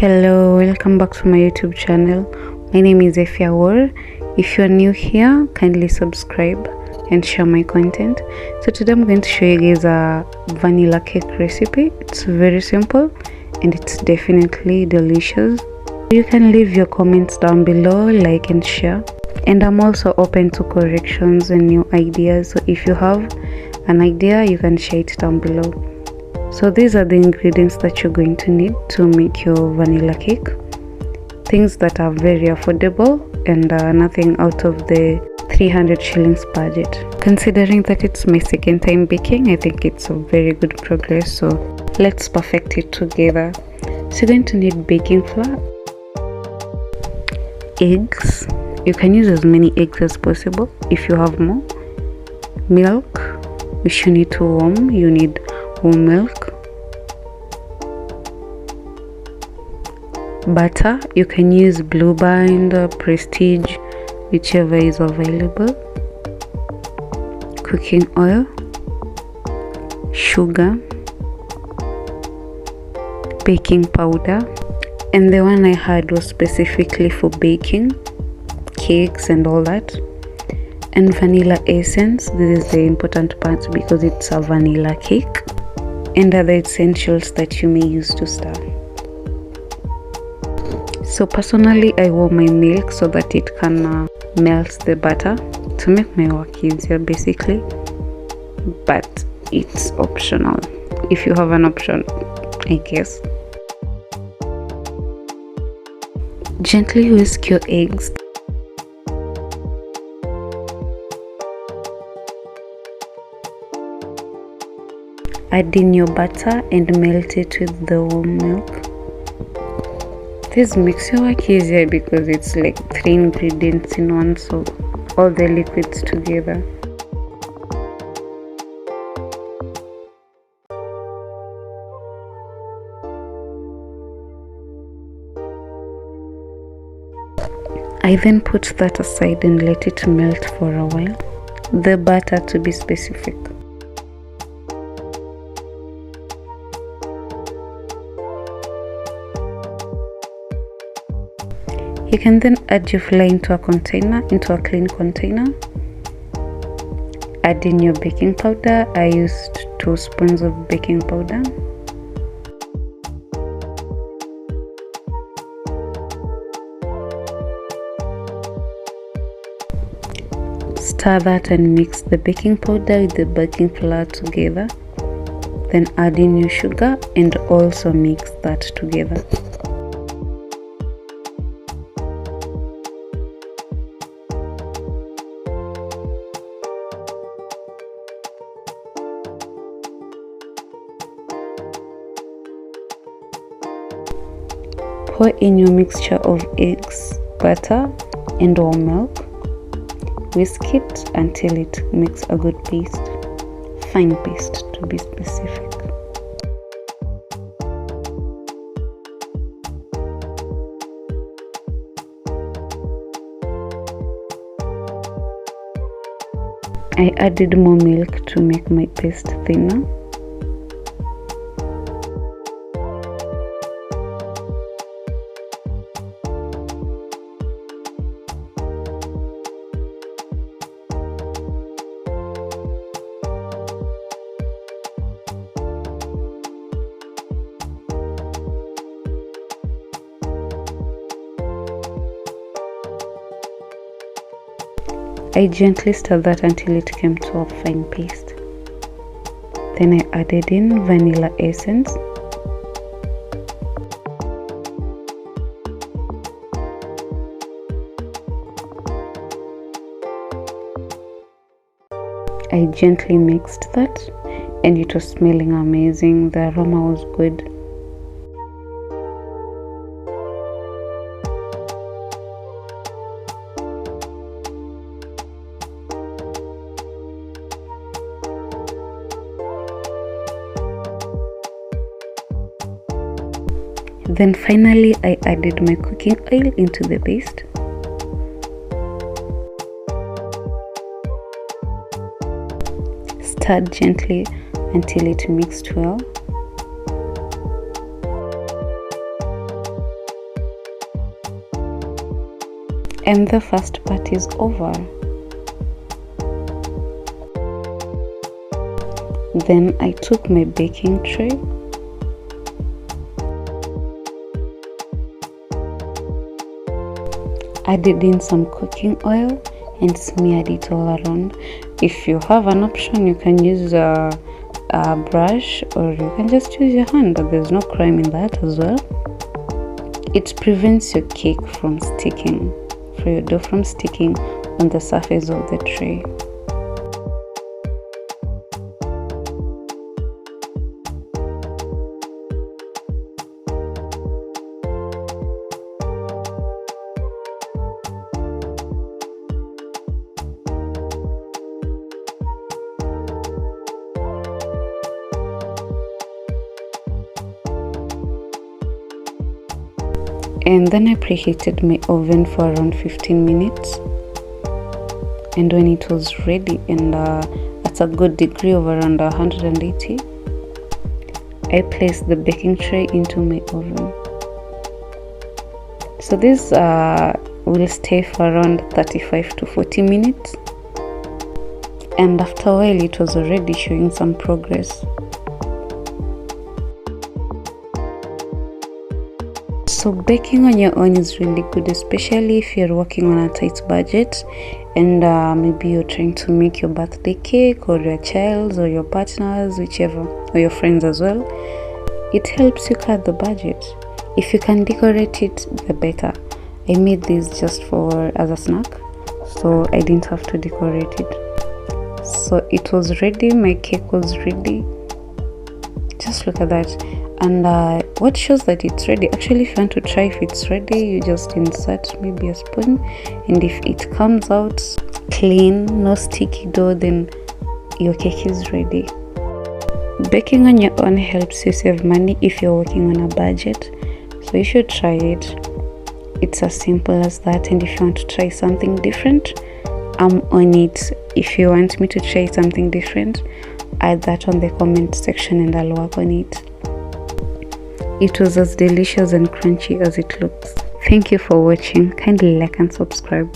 Hello, welcome back to my YouTube channel. My name is Efia. If you are new here, kindly subscribe and share my content. So today I'm going to show you guys a vanilla cake recipe. It's very simple and it's definitely delicious. You can leave your comments down below, like and share. And I'm also open to corrections and new ideas. So if you have an idea, you can share it down below. So these are the ingredients that you're going to need to make your vanilla cake. Things that are very affordable and nothing out of the 300 shillings budget. Considering that it's my second time baking, I think it's a very good progress. So let's perfect it together. So you're going to need baking flour, eggs. You can use as many eggs as possible if you have more. Milk, which you need to warm. You need warm milk. Butter, you can use Blue Band, Prestige, whichever is available. Cooking oil, sugar, baking powder, and the one I had was specifically for baking cakes and all that. And vanilla essence. This is the important part because it's a vanilla cake, and other essentials that you may use to stir. So personally, I warm my milk so that it can melt the butter to make my work easier basically, but it's optional if you have an option, I guess. Gently whisk your eggs. Add in your butter and melt it with the warm milk. This makes your work easier because it's like 3 ingredients in one, so all the liquids together. I then put that aside and let it melt for a while. The butter, to be specific. You can then add your flour into a clean container. Add in your baking powder. I used 2 spoons of baking powder. Stir that and mix the baking powder with the baking flour together. Then add in your sugar and also mix that together. Pour in your mixture of eggs, butter, and warm milk. Whisk it until it makes a good paste. Fine paste, to be specific. I added more milk to make my paste thinner. I gently stirred that until it came to a fine paste. Then I added in vanilla essence. I gently mixed that and it was smelling amazing. The aroma was good. Then finally I added my cooking oil into the paste. Stirred gently until it mixed well. And the first part is over. Then I took my baking tray, added in some cooking oil and smeared it all around. If you have an option, you can use a brush, or you can just use your hand. There's no crime in that as well. It prevents your cake from sticking, for your dough from sticking on the surface of the tray. And then I preheated my oven for around 15 minutes. And when it was ready and at a good degree of around 180, I placed the baking tray into my oven. So this will stay for around 35 to 40 minutes. And after a while, it was already showing some progress. So baking on your own is really good, especially if you're working on a tight budget and maybe you're trying to make your birthday cake, or your child's, or your partner's, whichever, or your friends as well. It helps you cut the budget. If you can decorate it, the better. I made this just as a snack, so I didn't have to decorate it. So it was ready, my cake was ready. Just look at that. And what shows that it's ready, actually, if you want to try if it's ready, you just insert maybe a spoon, and if it comes out clean, no sticky dough, then your cake is ready. Baking on your own helps you save money if you're working on a budget, so you should try it. It's as simple as that. And if you want to try something different, I'm on it. If you want me to try something different, add that on the comment section and I'll work on it. It was as delicious and crunchy as it looks. Thank you for watching. Kindly like and subscribe.